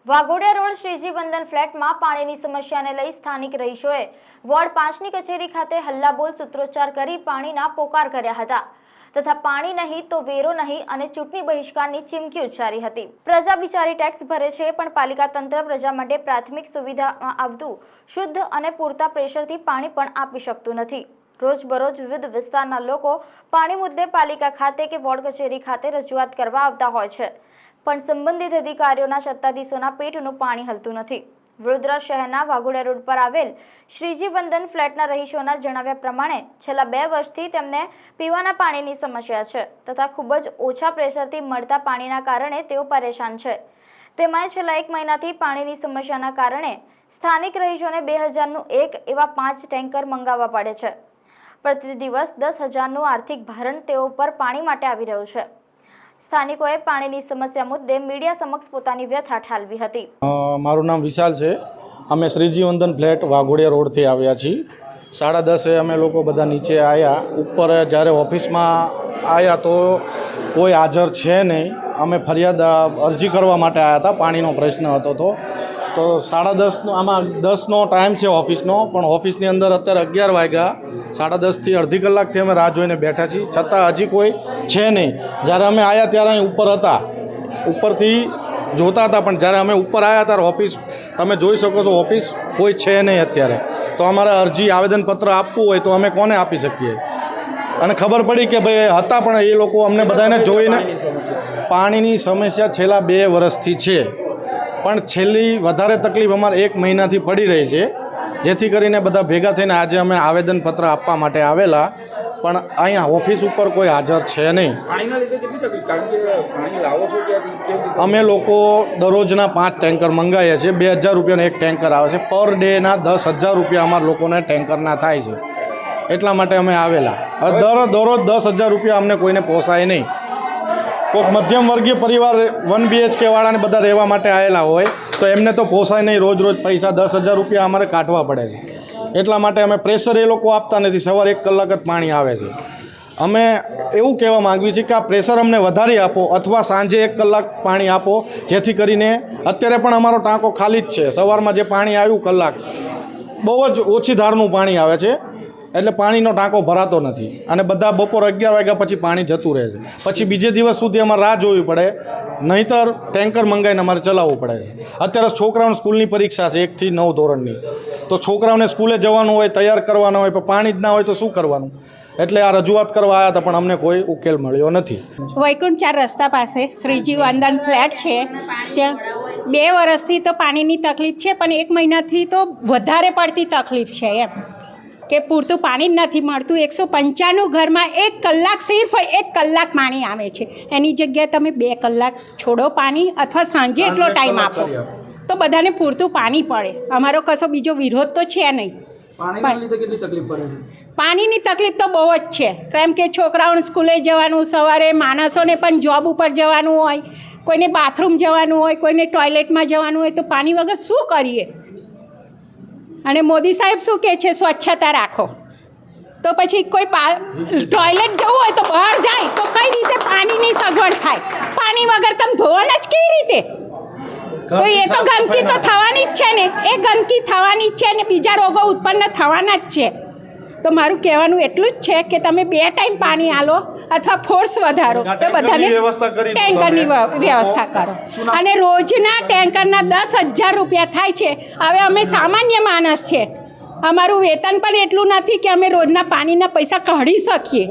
Waghodia road Shriji વંદન ફ્લેટમાં પાણીની સમસ્યાને લઈ સ્થાનિક રહીશોએ વોર્ડ 5ની કચેરી ખાતે હલ્લાબોલ સૂત્રોચ્ચાર કરી પાણીના પોકાર કર્યા હતા તથા પાણી નહીં તો વેરો નહીં અને ચૂંટણી બહિષ્કારની ચીમકી ઉચ્ચારી હતી। પ્રજા બિચારી ટેક્સ ભરે છે પણ પાલિકા તંત્ર પ્રજા માટે પ્રાથમિક સુવિધામાં આવતું શુદ્ધ અને પૂરતા પ્રેશરથી પાણી પણ આપી શકતું નથી। રોજબરોજ વિવિધ વિસ્તારના લોકો પાણી મુદ્દે પાલિકા ખાતે કે વોર્ડ કચેરી ખાતે રજૂઆત કરવા આવતા હોય છે પણ સંબંધિત અધિકારીઓના સત્તાધીશોના પેટનું પાણી હલતું નથી। વડોદરા શહેરના વાઘોડિયા રોડ પર આવેલ શ્રીજી વંદન ફ્લેટના રહીશોના જણાવ્યા પ્રમાણે છેલ્લા 2 વર્ષથી તેમને પીવાના પાણીની સમસ્યા છે તથા ખૂબ જ ઓછા પ્રેશરથી મળતા પાણીના કારણે તેઓ પરેશાન છે। તેમાં છેલ્લા 1 મહિનાથી પાણીની સમસ્યાના કારણે સ્થાનિક રહીશોને 2000નું એક એવા 5 ટેન્કર મંગાવવા પડે છે। પ્રતિ દિવસ 10,000નું આર્થિક ભારણ તેઓ પર પાણી માટે આવી રહ્યું છે। સ્થાનિકોએ પાણીની સમસ્યા મુદ્દે મીડિયા સમક્ષ પોતાની વ્યથા ઠાલવી હતી। મારું નામ વિશાલ છે। અમે શ્રીજી વંદન ફ્લેટ વાઘોડિયા રોડથી આવ્યા છીએ। 10:30 અમે લોકો બધા નીચે આવ્યા। ઉપર જ્યારે ઓફિસમાં આવ્યા તો કોઈ હાજર છે નહીં। અમે ફરિયાદ અરજી કરવા માટે આવ્યા હતા, પાણીનો પ્રશ્ન હતો તો 10:30 આમાં 10નો ટાઈમ છે ઓફિસનો, પણ ઓફિસની અંદર અત્યારે 11 વાગ્યા। 10:30થી અડધી કલાકથી અમે રાહ જોઈને બેઠા છીએ, છતાં હજી કોઈ છે નહીં। જ્યારે અમે આવ્યા ત્યારે અહીં ઉપર હતા, ઉપરથી જોતા હતા, પણ જ્યારે અમે ઉપર આવ્યા ત્યારે ઓફિસ તમે જોઈ શકો છો, ઓફિસ કોઈ છે નહીં અત્યારે। તો અમારે અરજી આવેદનપત્ર આપવું હોય તો અમે કોને આપી શકીએ? અને ખબર પડી કે ભાઈ હતા પણ એ લોકો અમને બધાને જોઈને પાણીની સમસ્યા છેલ્લા 2 વર્ષથી છે, પણ છેલ્લી વધારે તકલીફ અમારે 1 મહિનાથી પડી રહી છે, જેથી કરીને બધા ભેગા થઈને આજે અમે આવેદનપત્ર આપવા માટે આવેલા, પણ અહીંયા ઓફિસ ઉપર કોઈ હાજર છે નહીં। અમે લોકો દરરોજના 5 ટેન્કર મંગાવીએ છીએ। 2000 રૂપિયાનું એક ટેન્કર આવે છે, પર ડેના 10,000 રૂપિયા અમારા લોકોને ટેન્કરના થાય છે, એટલા માટે અમે આવેલા। દરરોજ 10,000 રૂપિયા અમને કોઈને પોસાય નહીં। કોઈક મધ્યમ વર્ગીય પરિવાર 1 BHK વાળાને બધા રહેવા માટે આવેલા હોય તો એમને તો પોસાય નહીં, રોજ પૈસા 10,000 રૂપિયા અમારે કાઢવા પડે છે। એટલા માટે અમે પ્રેશર એ લોકો આપતા નથી। સવારે 1 કલાક જ પાણી આવે છે। અમે એવું કહેવા માગીએ છીએ કે આ પ્રેશર અમને વધારી આપો અથવા સાંજે 1 કલાક પાણી આપો, જેથી કરીને અત્યારે પણ અમારો ટાંકો ખાલી જ છે। સવારમાં જે પાણી આવ્યું કલાક, બહુ જ ઓછી ધારનું પાણી આવે છે, એટલે પાણીનો ટાંકો ભરાતો નથી અને બધા બપોર 11 વાગ્યા પછી પાણી જતું રહે છે। પછી બીજે દિવસ સુધી અમારે રાહ જોવી પડે, નહીંતર ટેન્કર મંગાવીને અમારે ચલાવવું પડે છે। અત્યારે છોકરાઓને સ્કૂલની પરીક્ષા છે 1 થી 9 ધોરણની, તો છોકરાઓને સ્કૂલે જવાનું હોય, તૈયાર કરવાનું હોય, પણ પાણી જ ના હોય તો શું કરવાનું? એટલે આ રજૂઆત કરવા આવ્યા હતા, પણ અમને કોઈ ઉકેલ મળ્યો નથી। વૈકુંઠ 4 રસ્તા પાસે શ્રીજી વંદન ફ્લેટ છે, ત્યાં 2 વર્ષથી તો પાણીની તકલીફ છે, પણ 1 મહિનાથી તો વધારે પડતી તકલીફ છે એમ કે પૂરતું પાણી જ નથી મળતું। 195 ઘરમાં 1 કલાક, સિર્ફ 1 કલાક પાણી આવે છે, એની જગ્યાએ તમે 2 કલાક છોડો પાણી અથવા સાંજે એટલો ટાઈમ આપો તો બધાને પૂરતું પાણી પડે। અમારો કશો બીજો વિરોધ તો છે નહીં। પાણીની તકલીફ તો બહુ જ છે, કેમ કે છોકરાઓને સ્કૂલે જવાનું, સવારે માણસોને પણ જોબ ઉપર જવાનું હોય, કોઈને બાથરૂમ જવાનું હોય, કોઈને ટોયલેટમાં જવાનું હોય, તો પાણી વગર શું કરીએ? અને મોદી સાહેબ શું કહે છે? સ્વચ્છતા રાખો। તો પછી કોઈ ટોયલેટ જવું હોય તો બહાર જાય તો કઈ રીતે પાણીની સગવડ થાય? પાણી વગર તમે ધોવાના જ કઈ રીતે? તો એ તો ગંદકી તો થવાની જ છે ને, એ ગંદકી થવાની જ છે ને, બીજા રોગો ઉત્પન્ન થવાના જ છે। તો મારું કહેવાનું એટલું જ છે કે તમે 2 ટાઈમ પાણી આલો અથવા ફોર્સ વધારો, તો બધાને ટેન્કરની વ્યવસ્થા કરો। અને રોજના ટેન્કરના 10,000 રૂપિયા થાય છે। હવે અમે સામાન્ય માણસ છે, અમારું વેતન પણ એટલું નથી કે અમે રોજના પાણીના પૈસા કાઢી શકીએ।